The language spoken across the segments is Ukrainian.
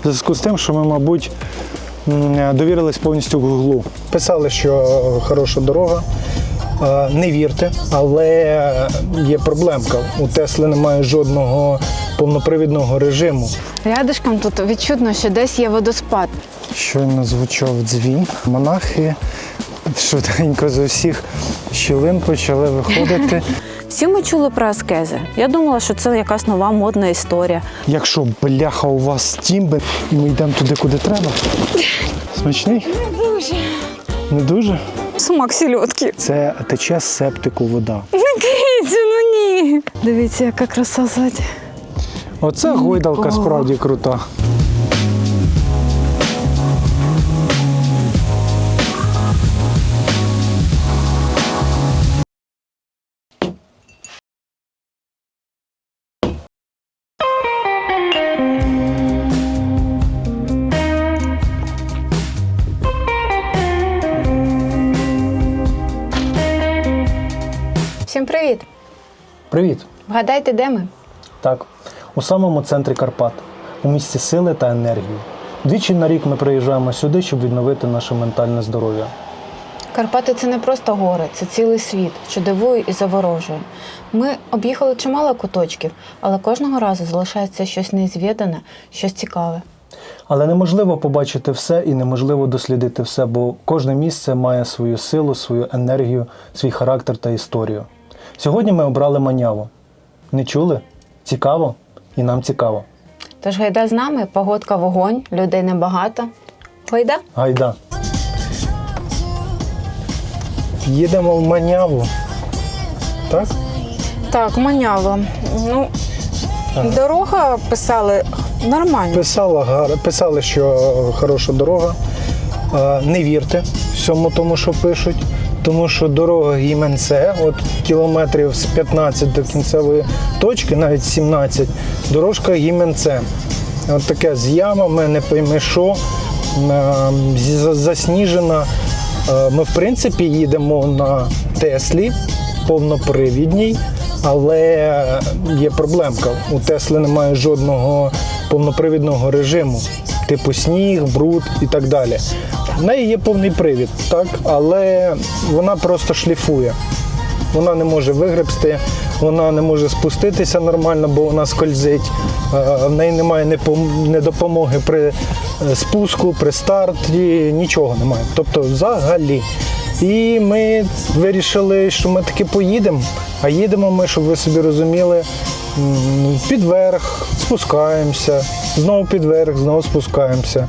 В зв'язку з тим, що ми, мабуть, довірились повністю Гуглу. Писали, що хороша дорога, не вірте, але є проблемка. У Тесли немає жодного повнопривідного режиму. Рядишком тут відчутно, що десь є водоспад. Щойно звучав дзвін. Монахи швиденько з усіх щілин почали виходити. Всі ми чули про аскези. Я думала, що це якась нова модна історія. Якщо бляха у вас тімби, ми йдемо туди, куди треба. Смачний? Не дуже. Не дуже? Смак сільотки. Це тече з септику вода. Не кицю, ну ні. Дивіться, яка краса ззаді. Оце гойдалка справді крута. Всім привіт. Привіт. Вгадайте, де ми? Так, у самому центрі Карпат, у місті сили та енергії. Двічі на рік ми приїжджаємо сюди, щоб відновити наше ментальне здоров'я. Карпати – це не просто гори, це цілий світ, що дивує і заворожує. Ми об'їхали чимало куточків, але кожного разу залишається щось неізвідане, щось цікаве. Але неможливо побачити все і неможливо дослідити все, бо кожне місце має свою силу, свою енергію, свій характер та історію. Сьогодні ми обрали Маняву. Не чули? Цікаво? І нам цікаво. Тож гайда з нами, погодка вогонь, людей небагато. Гайда? Гайда. Їдемо в Маняву. Так? Так, Манява. Ну, дорога писали нормально. Писали, що хороша дорога. Не вірте всьому тому, що пишуть. Тому що дорога Гіменце, от кілометрів з 15 до кінцевої точки, навіть 17, дорожка Гіменце. От таке з ямами, не пойми що, засніжена. Ми, в принципі, їдемо на Теслі, повнопривідній, але є проблемка. У Тесли немає жодного повнопривідного режиму, типу сніг, бруд і так далі. В неї є повний привід, так, але вона просто шліфує. Вона не може вигребсти, вона не може спуститися нормально, бо вона скользить. В неї немає ні допомоги при спуску, при старті, нічого немає. Тобто взагалі. І ми вирішили, що ми таки поїдемо, а їдемо ми, щоб ви собі розуміли, під верх, спускаємося, знову під верх, знову спускаємося.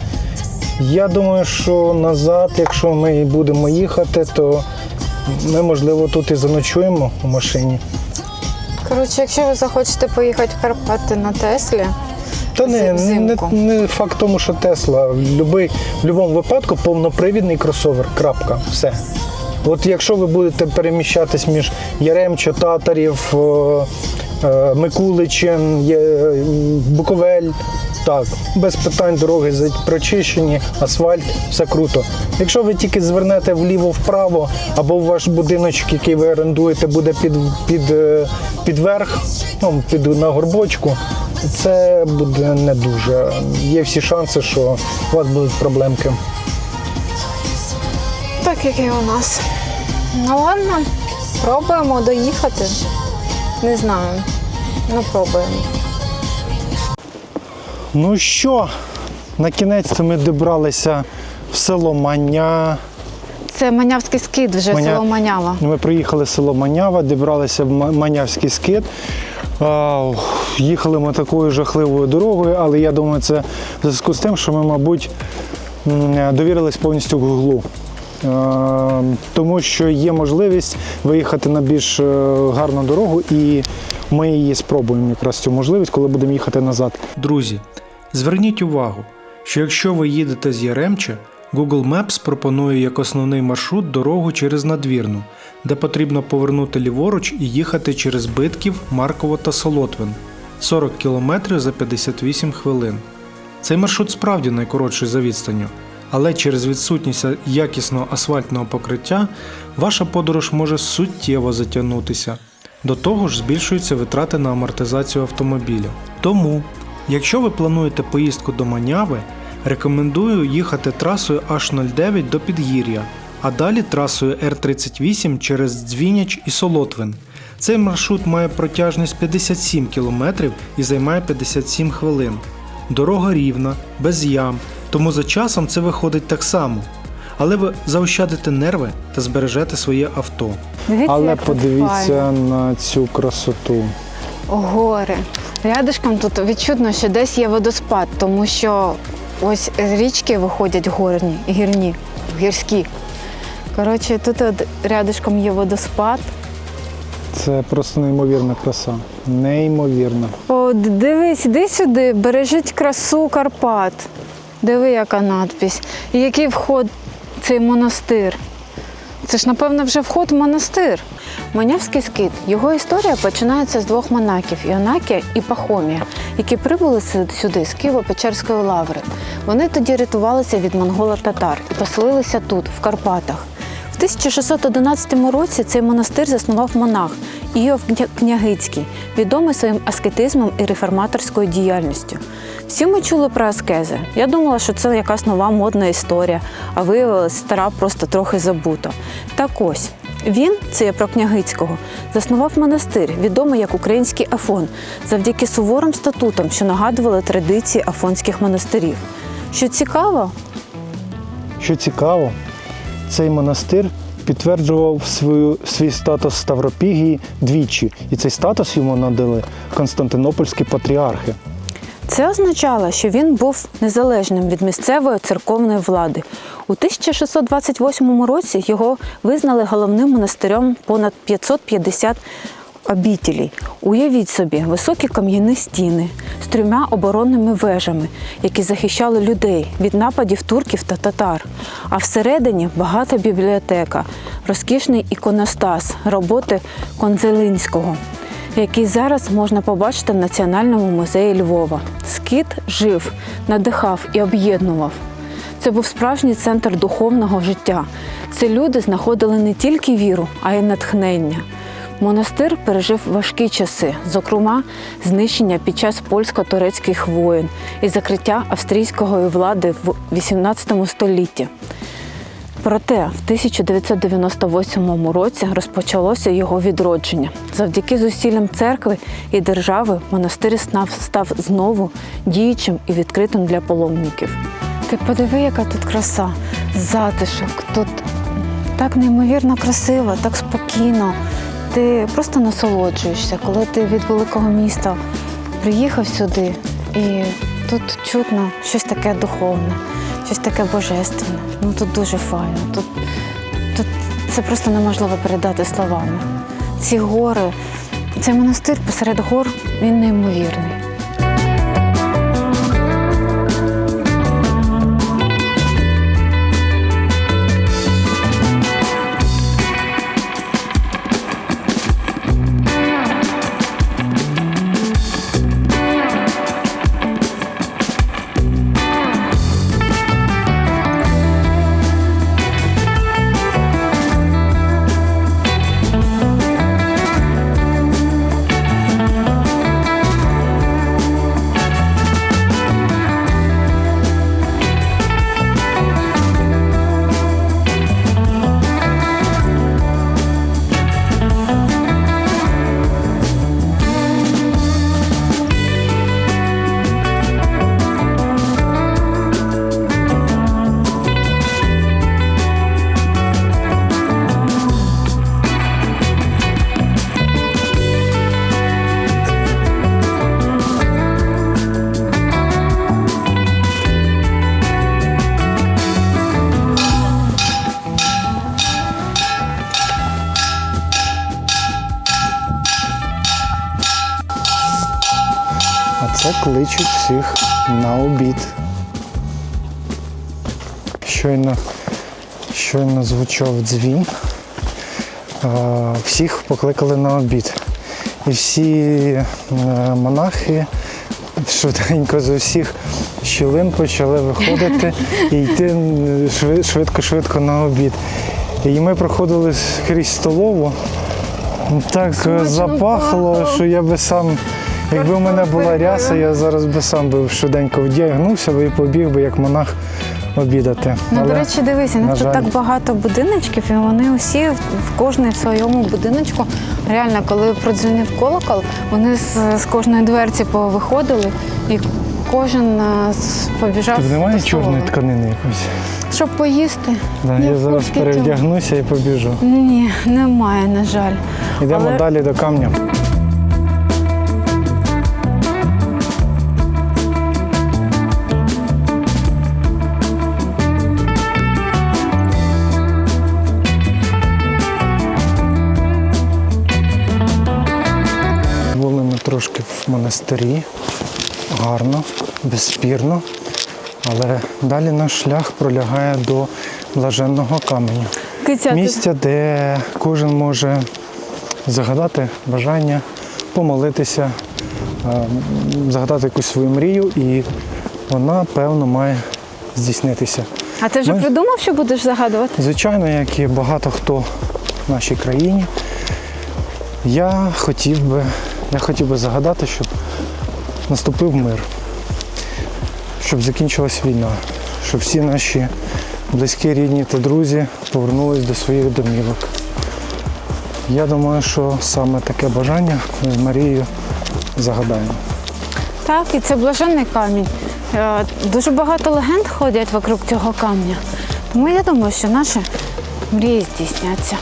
Я думаю, що назад, якщо ми будемо їхати, то ми, можливо, тут і заночуємо у машині. Коротше, якщо ви захочете поїхати в Карпати на Теслі, Та не факт тому, що Тесла. В будь-якому випадку повнопривідний кросовер. Крапка. Все. От якщо ви будете переміщатись між Яремчо, Татарів, Микуличин, Буковель, так, без питань, дороги прочищені, асфальт, все круто. Якщо ви тільки звернете вліво-вправо, або ваш будиночок, який ви орендуєте, буде під верх, на горбочку, це буде не дуже. Є всі шанси, що у вас будуть проблемки. так як і у нас. Ну ладно, пробуємо доїхати. Не знаю, пробуємо. Ну що, на кінець ми добралися в село Маня. Це Манявський скит вже, село Манява. Ми приїхали в село Манява, добралися в Манявський скит. Їхали ми такою жахливою дорогою, але я думаю, це в зв'язку з тим, що ми, мабуть, довірились повністю Гуглу. Тому що є можливість виїхати на більш гарну дорогу, і ми її спробуємо якраз цю можливість, коли будемо їхати назад. Друзі, зверніть увагу, що якщо ви їдете з Яремча, Google Maps пропонує як основний маршрут дорогу через Надвірну, де потрібно повернути ліворуч і їхати через Битків, Марково та Солотвин – 40 км за 58 хвилин. Цей маршрут справді найкоротший за відстанню, але через відсутність якісного асфальтного покриття ваша подорож може суттєво затягнутися. До того ж збільшуються витрати на амортизацію автомобіля. Тому, Якщо ви плануєте поїздку до Маняви, рекомендую їхати трасою H09 до Підгір'я, а далі трасою Р-38 через Дзвіняч і Солотвин. Цей маршрут має протяжність 57 км і займає 57 хвилин. Дорога рівна, без ям, тому за часом це виходить так само. Але ви заощадите нерви та збережете своє авто. Дивіться, Але як тут файно. подивіться на цю красоту. Гори. Рядишком тут відчутно, що десь є водоспад, тому що ось річки виходять гірські. Коротше, тут от рядишком є водоспад. Це просто неймовірна краса. Неймовірна. О, дивись, іди сюди, бережіть красу Карпат. Диви, яка надпись. І який вход в цей монастир. Це ж, напевно, вже вход в монастир. Манявський скит. Його історія починається з двох монахів – Іонакія і Пахомія, які прибули сюди з Києво-Печерської лаври. Вони тоді рятувалися від монголо-татар і поселилися тут, в Карпатах. В 1611 році цей монастир заснував монах Іов Княгицький, відомий своїм аскетизмом і реформаторською діяльністю. Всі ми чули про аскези. Я думала, що це якась нова модна історія, а виявилась стара, просто трохи забута. Так ось, він, це я про Княгицького, заснував монастир, відомий як Український Афон, завдяки суворим статутам, що нагадували традиції афонських монастирів. Що цікаво, цей монастир підтверджував свій статус Ставропігії двічі, і цей статус йому надали константинопольські патріархи. Це означало, що він був незалежним від місцевої церковної влади. У 1628 році його визнали головним монастирем понад 550 обітелей. Уявіть собі, високі кам'яні стіни з 3 оборонними вежами, які захищали людей від нападів турків та татар. А всередині багата бібліотека, розкішний іконостас, роботи Конзелинського, який зараз можна побачити в Національному музеї Львова. Скит жив, надихав і об'єднував. Це був справжній центр духовного життя. Це люди знаходили не тільки віру, а й натхнення. Монастир пережив важкі часи, зокрема, знищення під час польсько-турецьких воєн і закриття австрійської влади в XVIII столітті. Проте в 1998 році розпочалося його відродження. Завдяки зусиллям церкви і держави монастир став знову діючим і відкритим для паломників. Ти подиви, яка тут краса, затишок, тут так неймовірно красиво, так спокійно. Ти просто насолоджуєшся, коли ти від великого міста приїхав сюди, і тут чутно щось таке духовне, щось таке божественне. Ну тут дуже файно, тут це просто неможливо передати словами. Ці гори, цей монастир посеред гор, він неймовірний. Це кличуть всіх на обід. Щойно звучав дзвін. Всіх покликали на обід. І всі монахи швиденько з усіх щілин почали виходити і йти швидко-швидко на обід. І ми проходили крізь столову. Так запахло, що я би сам Якби в мене була ряса, я зараз би сам би швиденько вдягнувся би і побіг би як монах обідати. Ну, до речі, дивися, на тут жаль. так багато будиночків, і вони усі, в кожний в своєму будиночку. Реально, коли продзвонив колокол, вони з кожної дверці повиходили, і кожен побіжав Тут немає до столової. чорної тканини якоїсь? Щоб поїсти. Да, Ні, я в зараз куртці перевдягнуся і побіжу. Ні, немає, на жаль. Йдемо Але- далі до камня. Були ми трошки в монастирі, гарно, безспірно, але далі наш шлях пролягає до блаженного каменю. Киця, ти- Місця, де кожен може загадати бажання, помолитися, загадати якусь свою мрію, і вона, певно, має здійснитися. А ти вже Ми- придумав, що будеш загадувати? Звичайно, як і багато хто в нашій країні, я хотів би загадати, щоб наступив мир, щоб закінчилась війна, щоб всі наші близькі, рідні та друзі повернулись до своїх домівок. Я думаю, що саме таке бажання ми з Марією загадаємо. Так, і це блаженний камінь. Дуже багато легенд ходять вокруг цього камня. Тому я думаю, що наші мрії здійсняться.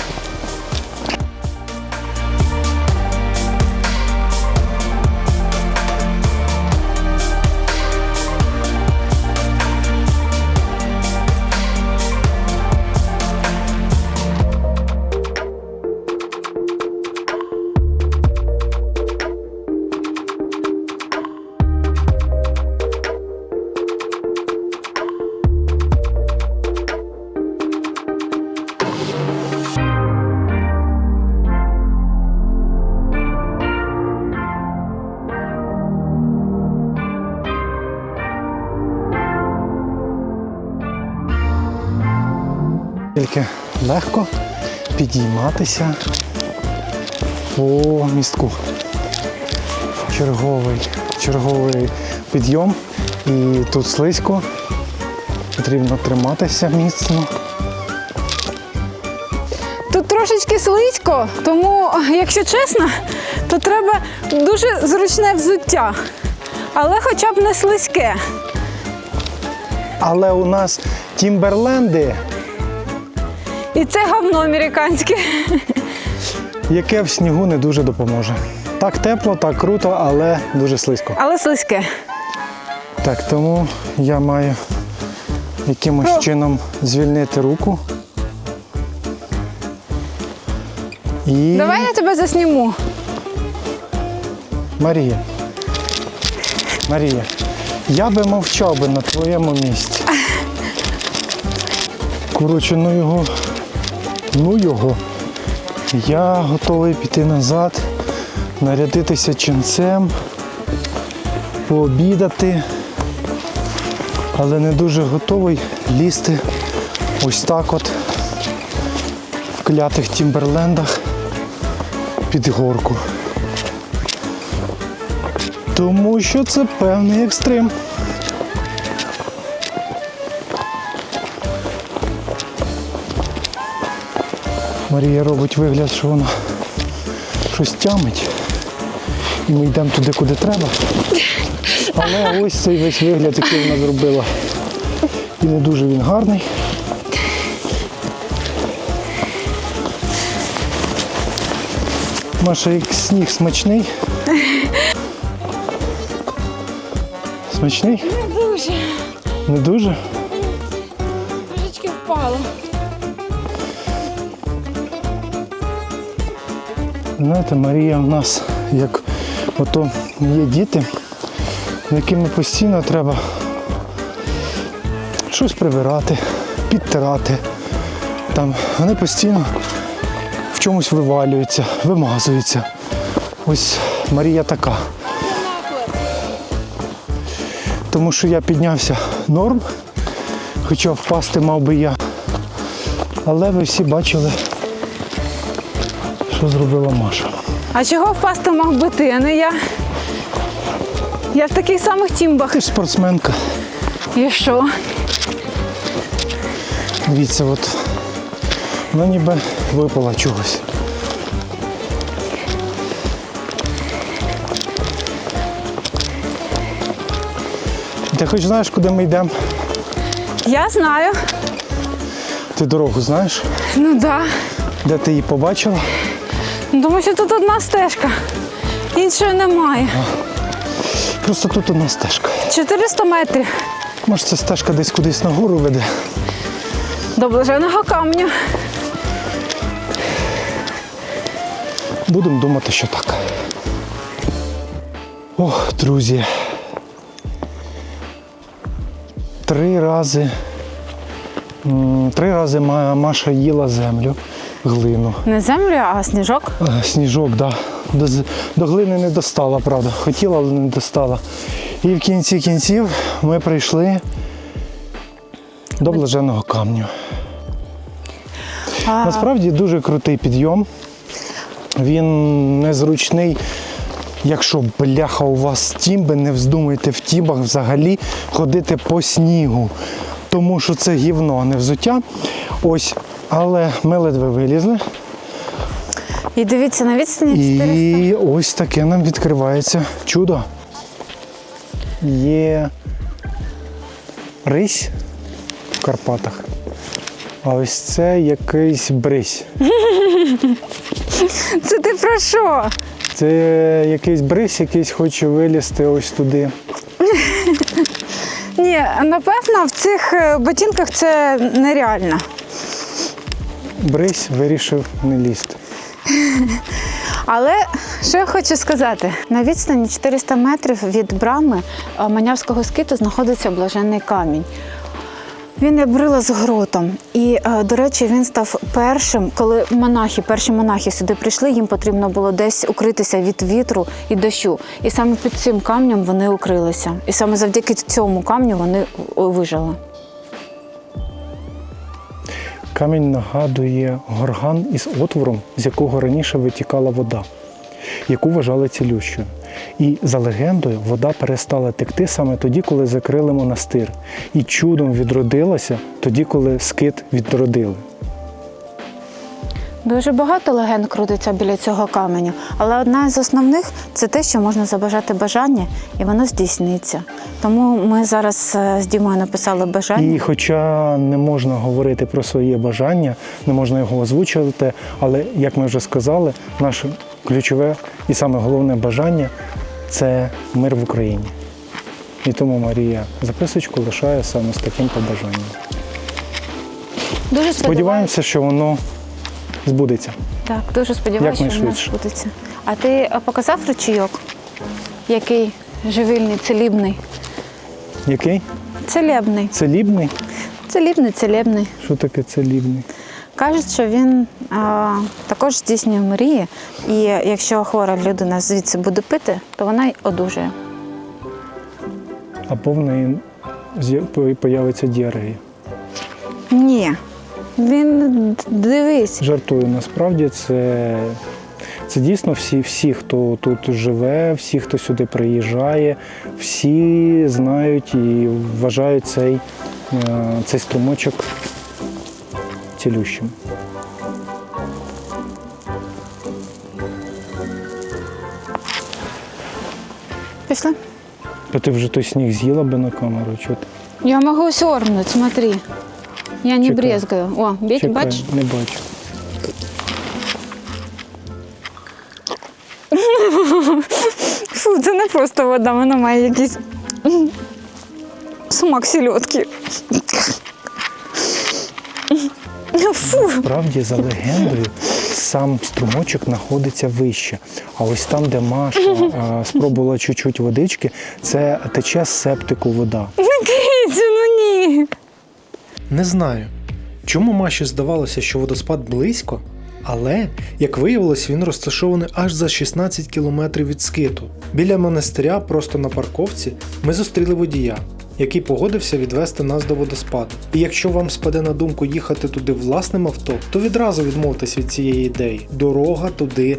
Тільки легко підійматися по містку. Черговий підйом. І тут слизько. Потрібно триматися міцно. Тут трошечки слизько, тому, якщо чесно, то треба дуже зручне взуття. Але хоча б не слизьке. Але у нас тімберленди, І це говно американське. яке в снігу не дуже допоможе. Так тепло, так круто, але дуже слизько. Але слизьке. Так, тому я маю якимось чином звільнити руку. І Давай я тебе засніму. Марія, я би мовчав би на твоєму місці. Коротше, ну його. Я готовий піти назад, нарядитися ченцем, пообідати, але не дуже готовий лізти ось так от в клятих тімберлендах під горку. Тому що це певний екстрим. Марія робить вигляд, що вона щось тямить. І ми йдемо туди, куди треба. Але ось цей весь вигляд, який вона зробила. І не дуже він гарний. Маша, як сніг смачний. Смачний? Не дуже. Не дуже? Трошечки впало. Знаєте, Марія в нас, як ото є діти, якими постійно треба щось прибирати, підтирати. Там, вони постійно в чомусь вивалюються, вимазуються. Ось Марія така. Тому що я піднявся норм, хоча впасти мав би я. Але ви всі бачили, що зробила Маша. А чого впасти мав би ти, а не я? Я в таких самих тімбах. Ти ж спортсменка. І що? Дивіться, от вона ніби випала чогось. Ти хоч знаєш, куди ми йдемо? Я знаю. Ти дорогу знаєш? Ну так. Де ти її побачила? Да. Тому що тут одна стежка. Іншої немає. Просто тут одна стежка. 400 метрів Може, ця стежка десь кудись нагору веде? до Блаженого каменю. Будемо думати, що так. Ох, друзі. 3 рази Маша їла землю, глину. Не землю, а сніжок. Сніжок, так. Да. До глини не достала, правда. Хотіла, але не достала. І в кінці кінців ми прийшли до Блаженого каменю. Насправді дуже крутий підйом. Він незручний. Якщо, бляха, у вас тімби, не вздумайте в тімбах взагалі ходити по снігу. Тому що це гівно, а не взуття. Ось, але ми ледве вилізли. І дивіться, на відстані 400. І ось таке нам відкривається чудо. Є рись в Карпатах, а ось це якийсь брись. Це ти про що? Це якийсь брись, якийсь хоче вилізти ось туди. Ні, напевно, в цих ботинках це нереально. Брись вирішив не лізти. Але що я хочу сказати, на відстані 400 метрів від брами Манявського скиту знаходиться Блаженний камінь. Він як брила з гротом. І, до речі, він став першим, коли перші монахи сюди прийшли, їм потрібно було десь укритися від вітру і дощу. І саме під цим камнем вони укрилися. І саме завдяки цьому камню вони вижили. Камінь нагадує горган із отвором, з якого раніше витікала вода, яку вважали цілющою. І за легендою, вода перестала текти саме тоді, коли закрили монастир. І чудом відродилася тоді, коли скит відродили. Дуже багато легенд крутиться біля цього каменю, але одна з основних – це те, що можна забажати бажання, і воно здійсниться. Тому ми зараз з Дімою написали бажання. І хоча не можна говорити про своє бажання, не можна його озвучувати, але, як ми вже сказали, наше ключове і саме головне бажання – це мир в Україні. І тому Марія записочку лишає саме з таким побажанням. Дуже Сподіваємося, що воно збудеться. Так, дуже сподіваюся, що в нас збудеться. А ти показав ручійок? Який живильний, целібний? Який? Целебний. Целібний? Целебний. Що таке целібний? Кажуть, що він також здійснює мрії, і якщо хвора людина звідси буде пити, то вона й одужає. А повної появиться діарея. Ні. Він, дивись. Жартую, насправді це дійсно всі, хто тут живе, всі, хто сюди приїжджає, всі знають і вважають цей струмочок цілющим. Пішли? А ти вже той сніг з'їла би на камеру? Чого ти? Я можу сьорнути, смотри. Я не Чекай. брезгаю. О, Чекай, бачиш? не бачу. Фу, це не просто вода, вона має якийсь смак сільотки. Фу. Справді, за легендою, сам струмочок знаходиться вище. А ось там, де Маша спробувала чуть-чуть водички, це тече з септику вода. Кицю, ну ні. Не знаю, чому Маші здавалося, що водоспад близько, але, як виявилось, він розташований аж за 16 кілометрів від скиту. Біля монастиря, просто на парковці, ми зустріли водія. який погодився відвести нас до водоспаду. І якщо вам спаде на думку їхати туди власним авто, то відразу відмовтесь від цієї ідеї. Дорога туди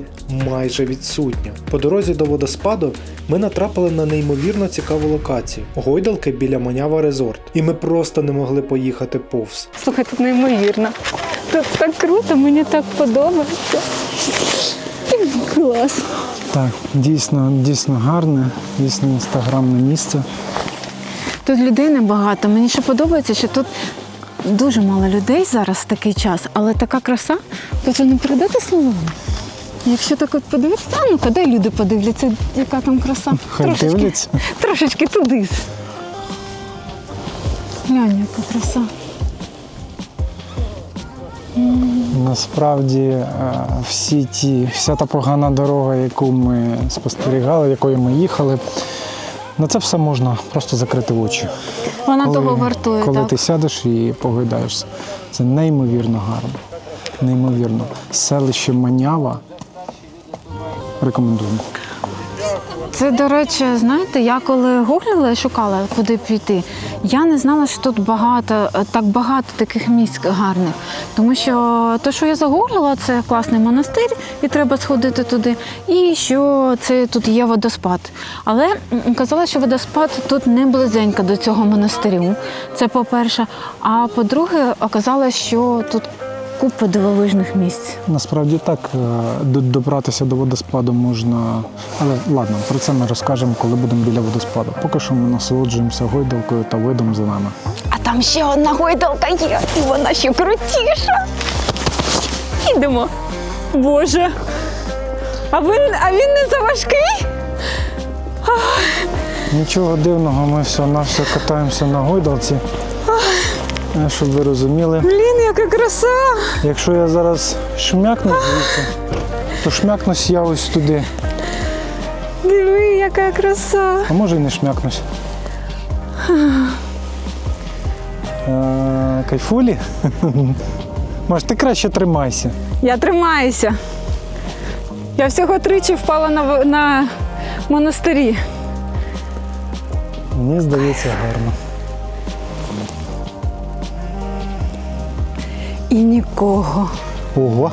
майже відсутня. По дорозі до водоспаду ми натрапили на неймовірно цікаву локацію – гойдалки біля Манява Резорт. І ми просто не могли поїхати повз. Слухай, тут неймовірно. Тут так круто, мені так подобається. Клас. Так, дійсно гарне, дійсно інстаграмне місце. Тут людей небагато. Мені ще подобається, що тут дуже мало людей зараз в такий час, але така краса, тут не передати словами. Якщо так от подивитися, ну-ка, дай люди подивляться, яка там краса. Хай дивляться. Трошечки туди. Глянь, яка краса. Насправді вся та погана дорога, яку ми спостерігали, якою ми їхали, на це все можна просто закрити очі. Вона того вартує, коли так. ти сядеш і погойдаєшся. Це неймовірно гарно. Неймовірно. Селище Манява рекомендуємо. Це, до речі, знаєте, я коли гуглила і шукала, куди піти, я не знала, що тут так багато таких місць гарних. Тому що те, що я загуглила, це класний монастир, і треба сходити туди, і що це тут є водоспад. Але казалось, що водоспад тут не близенько до цього монастирю, це по-перше. А по-друге, оказалось, що тут купа дивовижних місць. Насправді так, добратися до водоспаду можна, але ладно, про це ми розкажемо, коли будемо біля водоспаду. Поки що ми насолоджуємося гойдалкою та видом за нами. А там ще одна гойдалка є, і вона ще крутіша. Ідемо. Боже, а він не заважкий? Нічого дивного, ми все катаємося на гойдалці. Щоб ви розуміли, Блін, яка краса! якщо я зараз шмякну звідси, то шмякнусь я ось туди. Диви, яка краса! А може і не шмякнусь. Кайфулі? Може, ти краще тримайся. Я тримаюся. Я всього тричі впала на монастирі. Мені здається, гарно. І нікого. Ого,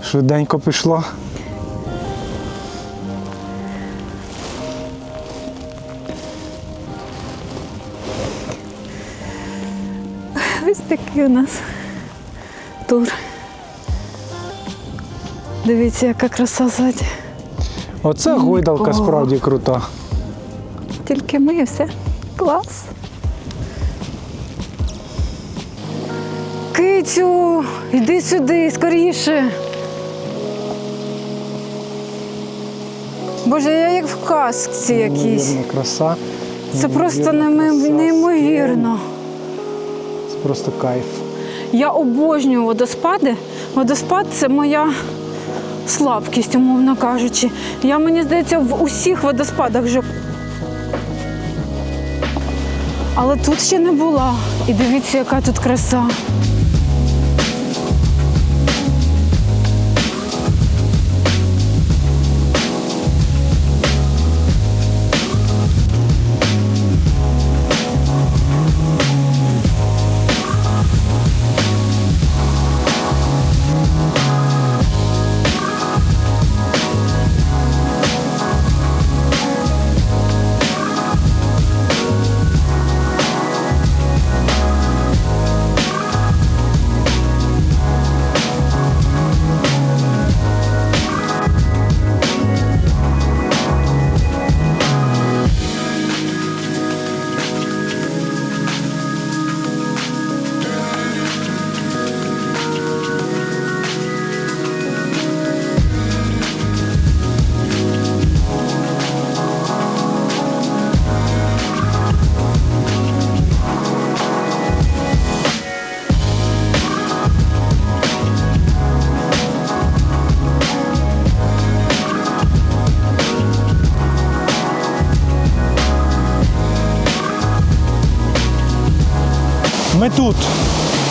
швиденько пішло. Ось такий у нас тур. Дивіться, яка краса ззаді. Оце гойдалка справді крута. Тільки ми і все. Клас. Кицю, йди сюди, скоріше. Боже, я як в казці якійсь. Неймовірна краса. Це просто неймовірна краса, неймовірно. Це просто кайф. Я обожнюю водоспади. Водоспад – це моя слабкість, умовно кажучи. Я, мені здається, в усіх водоспадах вже. Але тут ще не була. І дивіться, яка тут краса. Ми тут,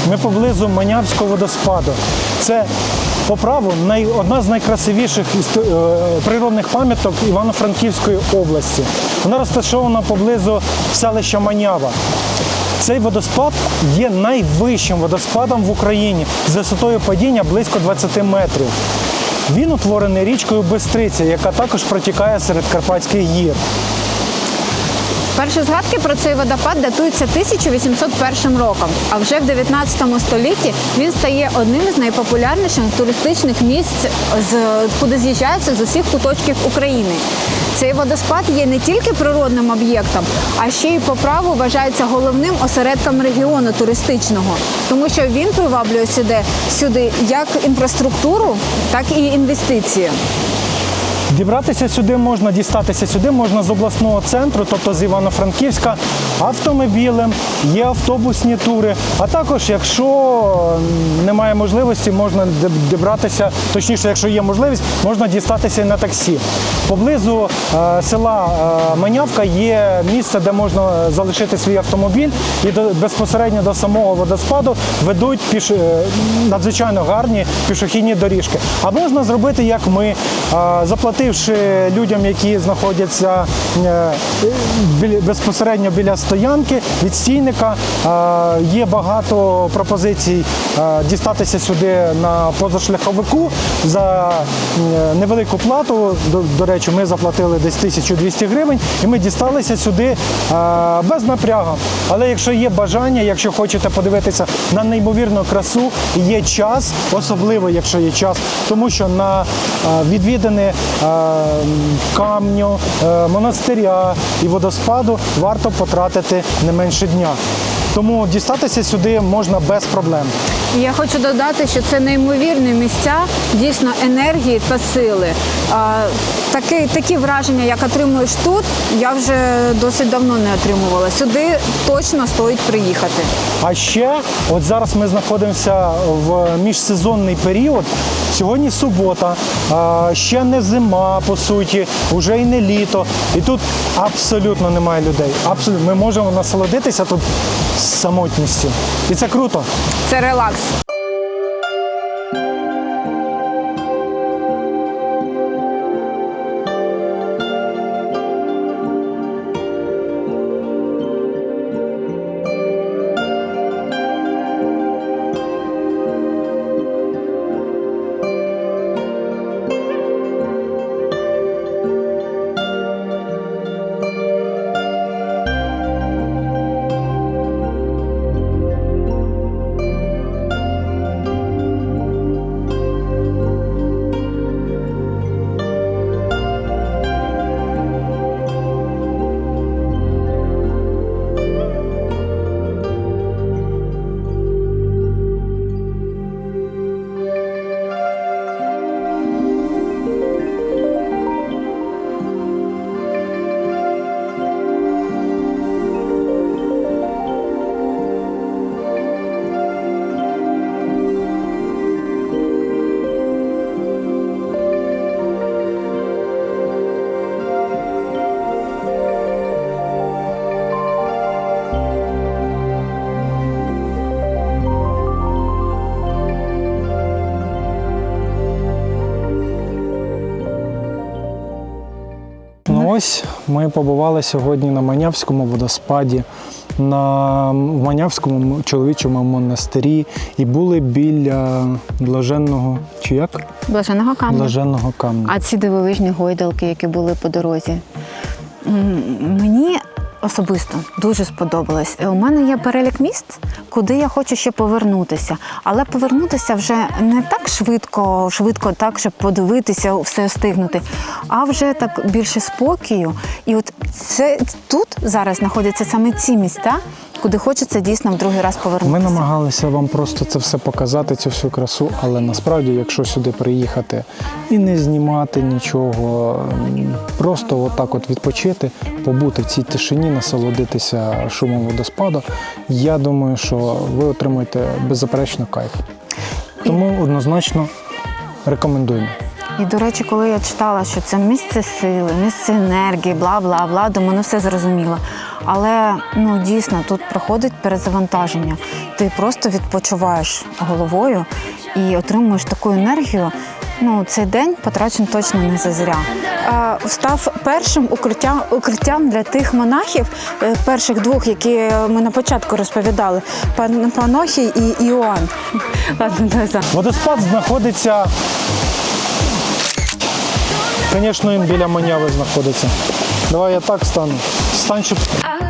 ми поблизу Манявського водоспаду. Це по праву одна з найкрасивіших природних пам'яток Івано-Франківської області. Вона розташована поблизу селища Манява. Цей водоспад є найвищим водоспадом в Україні з висотою падіння близько 20 метрів. Він утворений річкою Бистриця, яка також протікає серед Карпатських гір. Перші згадки про цей водопад датуються 1801 роком, а вже в 19 столітті він стає одним з найпопулярніших туристичних місць, куди з'їжджаються з усіх куточків України. Цей водоспад є не тільки природним об'єктом, а ще й по праву вважається головним осередком регіону туристичного, тому що він приваблює сюди як інфраструктуру, так і інвестиції. Дістатися сюди можна з обласного центру, тобто з Івано-Франківська, автомобілем, є автобусні тури, а також, якщо немає можливості, можна дібратися, точніше, якщо є можливість, можна дістатися і на таксі. Поблизу села Манявка є місце, де можна залишити свій автомобіль і безпосередньо до самого водоспаду ведуть надзвичайно гарні пішохідні доріжки. А можна зробити, як ми, заплативши людям, які знаходяться безпосередньо біля стоянки, від стійника. Є багато пропозицій дістатися сюди на позашляховику за невелику плату. До речі, ми заплатили десь 1200 гривень і ми дісталися сюди без напрягу. Але якщо є бажання, якщо хочете подивитися на неймовірну красу, є час, особливо якщо є час, тому що на відвідини камню, монастиря і водоспаду варто потратити не менше дня. Тому дістатися сюди можна без проблем. Я хочу додати, що це неймовірні місця, дійсно енергії та сили. Такі враження, як отримуєш тут, я вже досить давно не отримувала. Сюди точно стоїть приїхати. А ще, от зараз ми знаходимося в міжсезонний період. Сьогодні субота, ще не зима, по суті, вже й не літо. І тут абсолютно немає людей. Абсолютно. Ми можемо насолодитися тут самотністю. І це круто. Це релакс. Ось ми побували сьогодні на Манявському водоспаді, в Манявському чоловічому монастирі і були біля Блаженного, чи як? Блаженного камня. Блаженного камня. А ці дивовижні гойдалки, які були по дорозі. Мені особисто дуже сподобалось. У мене є перелік місць, куди я хочу ще повернутися. Але повернутися вже не так швидко так, щоб подивитися, все встигнути, а вже так більше спокою. І от тут зараз знаходяться саме ці місця, куди хочеться дійсно в другий раз повернутися. Ми намагалися вам просто це все показати, цю всю красу, але насправді, якщо сюди приїхати і не знімати нічого, просто отак от відпочити, побути в цій тишині, насолодитися шумом водоспаду, я думаю, що ви отримаєте беззаперечно кайф. Тому однозначно рекомендуємо. І, до речі, коли я читала, що це місце сили, місце енергії, бла-бла-бла, думаю, ну все зрозуміло. Але, дійсно, тут проходить перезавантаження. Ти просто відпочиваєш головою і отримуєш таку енергію. Ну, цей день потрачений точно не зазря. Став першим укриттям для тих монахів, перших двох, які ми на початку розповідали, Панохій і Іоанн. Водоспад знаходиться, звісно, він біля Маняви знаходиться. Давай я так стану. Стань, щоб I